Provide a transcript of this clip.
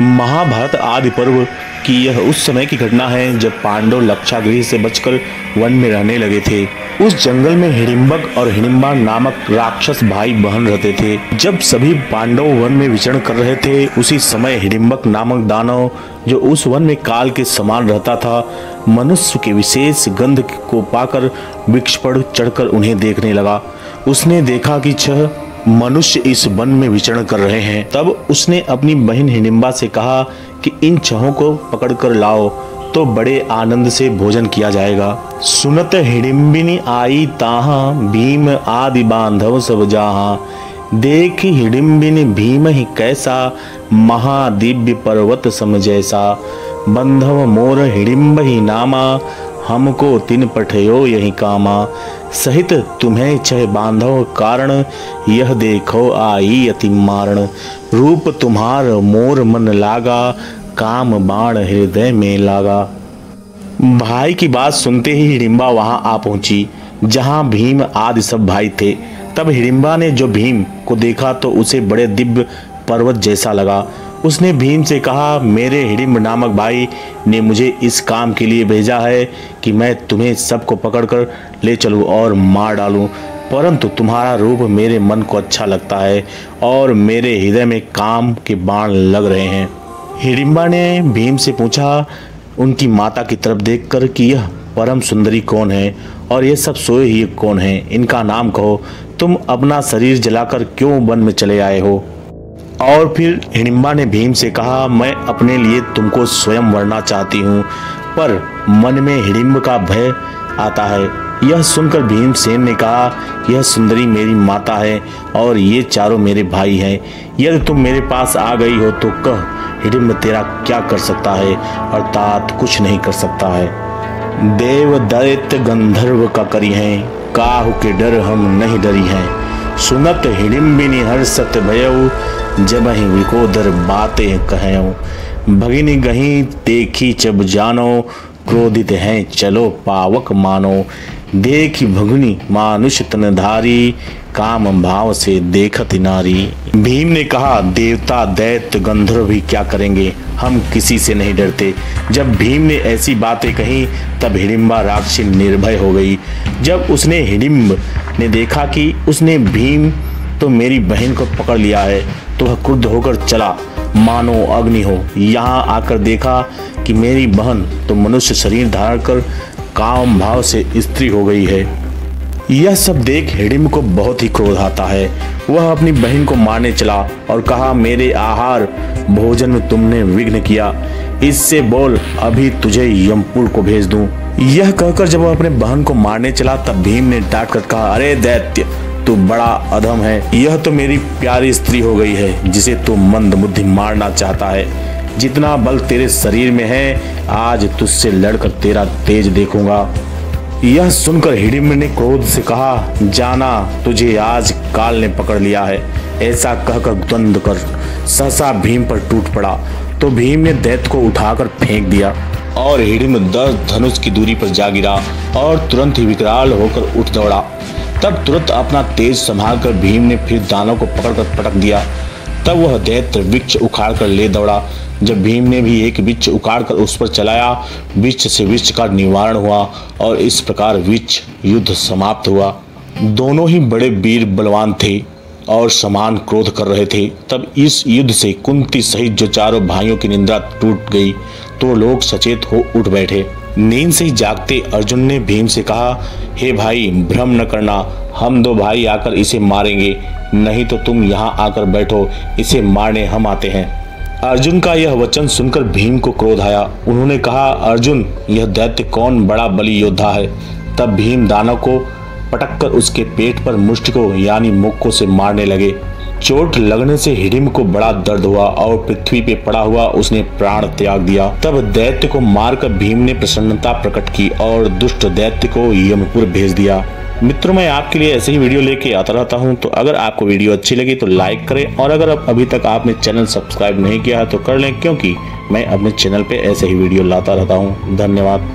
महाभारत आदि पर्व की यह उस समय की घटना है जब पांडव लक्षागृह से बचकर वन में रहने लगे थे। उस जंगल में हिडिंबक और हिडिंबा नामक राक्षस भाई बहन रहते थे। जब सभी पांडव वन में विचरण कर रहे थे, उसी समय हिडिंबक नामक दानव, जो उस वन में काल के समान रहता था, मनुष्य के विशेष गंध को पाकर वृक्ष पर चढ़कर उन्हें देखने लगा। उसने देखा कि 6 मनुष्य इस वन में विचरण कर रहे हैं। तब उसने अपनी बहन हिडिंबा से कहा कि इन 6 को पकड़कर लाओ तो बड़े आनंद से भोजन किया जाएगा। सुनत हिडिंबिनी आई ताहा, भीम आदि बांधव सब जहाँ। देख हिडिंबिनी भीम ही कैसा, महादिव्य पर्वत सम जैसा। बंधव मोर हिडिंब ही नामा, हमको तिन पठयो यही कामा। सहित तुम्हें 6 बांधव कारण, यह देखो आई अति मारण। रूप तुम्हार मोर मन लागा, काम बाण हृदय में लागा। भाई की बात सुनते ही हिडिंबा वहां आ पहुंची जहां भीम आदि सब भाई थे। तब हिडिंबा ने जो भीम को देखा तो उसे बड़े दिव्य पर्वत जैसा लगा। उसने भीम से कहा, मेरे हिडिंब नामक भाई ने मुझे इस काम के लिए भेजा है कि मैं तुम्हें सबको पकड़कर ले चलूं और मार डालूं, परंतु तुम्हारा रूप मेरे मन को अच्छा लगता है और मेरे हृदय में काम के बाण लग रहे हैं। हिडिंबा ने भीम से पूछा उनकी माता की तरफ देखकर कि यह परम सुंदरी कौन है और ये सब सोए ही कौन है, इनका नाम कहो। तुम अपना शरीर जलाकर क्यों वन में चले आए हो? और फिर हिडिंबा ने भीम से कहा, मैं अपने लिए तुमको स्वयं वरना चाहती हूँ, पर मन में हिडिंब का भय आता है। यह सुनकर भीमसेन ने कहा, यह सुंदरी मेरी माता है और ये चारों मेरे भाई हैं। यदि तुम मेरे पास आ गई हो तो कह, हिडिंब तेरा क्या कर सकता है? अर्थात कुछ नहीं कर सकता है। देव दैत्य गंधर्व का करी हैं, काहू के डर हम नहीं डरी हैं। सुनत हिडिंबिनी हर्षत भयऊ, जब ही विकोदर बातें कहऊं। भगिनी गही देखी जब जानो, क्रोधित हैं चलो पावक मानो। देखी भगुनी मानुष तन धारी, काम भाव से देखत नारी। भीम ने कहा, देवता दैत्य गंधर्व भी क्या करेंगे, हम किसी से नहीं डरते। जब भीम ने ऐसी बातें कही तब हिडिंबा राक्षसी निर्भय हो गई। जब उसने हिडिंब ने देखा कि उसने भीम तो मेरी बहन को पकड़ लिया है, तो वह क्रुद्ध होकर चला मानो अग्नि हो। यहाँ आकर देखा कि मेरी बहन तो मनुष्य शरीर धारण कर काम भाव से स्त्री हो गई है। यह सब देख हिडिंब को बहुत ही क्रोध आता है। वह अपनी बहन को मारने चला और कहा, मेरे आहार भोजन में तुमने विघ्न किया, इससे बोल अभी तुझे यमपुर को भेज दूं। यह कहकर जब वह अपने बहन को मारने चला तब भीम ने डांट कर कहा, अरे दैत्य, तू बड़ा अधम है। यह तो मेरी प्यारी स्त्री हो गई है जिसे तू मंद बुद्धि मारना चाहता है। जितना बल तेरे शरीर में है, आज तुझसे लड़कर तेरा तेज देखूंगा। यह सुनकर हिडिंब ने क्रोध से कहा, जाना तुझे आज काल ने पकड़ लिया है। ऐसा कहकर द्वंद्व कर सहसा भीम पर टूट पड़ा तो भीम ने दैत्य को उठाकर फेंक दिया और हिडिंब 10 धनुष की दूरी पर जा गिरा और तुरंत ही विकराल होकर उठ दौड़ा। तब तुरंत अपना तेज संभाल कर भीम ने फिर दानव को पकड़कर पटक दिया। तब वह दैत्य वृक्ष उखाड़ कर ले दौड़ा। जब भीम ने भी एक वृक्ष उखाड़ कर उस पर चलाया, वृक्ष से वृक्ष का निवारण हुआ और इस प्रकार वृक्ष युद्ध समाप्त हुआ। दोनों ही बड़े वीर बलवान थे और समान क्रोध कर रहे थे। तब इस युद्ध से कुंती सहित जो चारों भाइयों की निंद्रा टूट गई तो लोग सचेत हो उठ बैठे। नींद से ही जागते अर्जुन ने भीम से कहा, हे भाई, भ्रम न करना, हम 2 भाई आकर इसे मारेंगे, नहीं तो तुम यहाँ आकर बैठो, इसे मारने हम आते हैं। अर्जुन का यह वचन सुनकर भीम को क्रोध आया। उन्होंने कहा, अर्जुन, यह दैत्य कौन बड़ा बली योद्धा है? तब भीम दानव को पटककर उसके पेट पर मुष्टि को यानी मुक्कों से मारने लगे। चोट लगने से हिडिंब को बड़ा दर्द हुआ और पृथ्वी पे पड़ा हुआ उसने प्राण त्याग दिया। तब दैत्य को मारकर भीम ने प्रसन्नता प्रकट की और दुष्ट दैत्य को यमपुर भेज दिया। मित्रों, मैं आपके लिए ऐसे ही वीडियो लेके आता रहता हूं, तो अगर आपको वीडियो अच्छी लगी तो लाइक करें और अगर अभी तक आपने चैनल सब्सक्राइब नहीं किया है तो कर लें, क्योंकि मैं अपने चैनल पे ऐसे ही वीडियो लाता रहता हूं। धन्यवाद।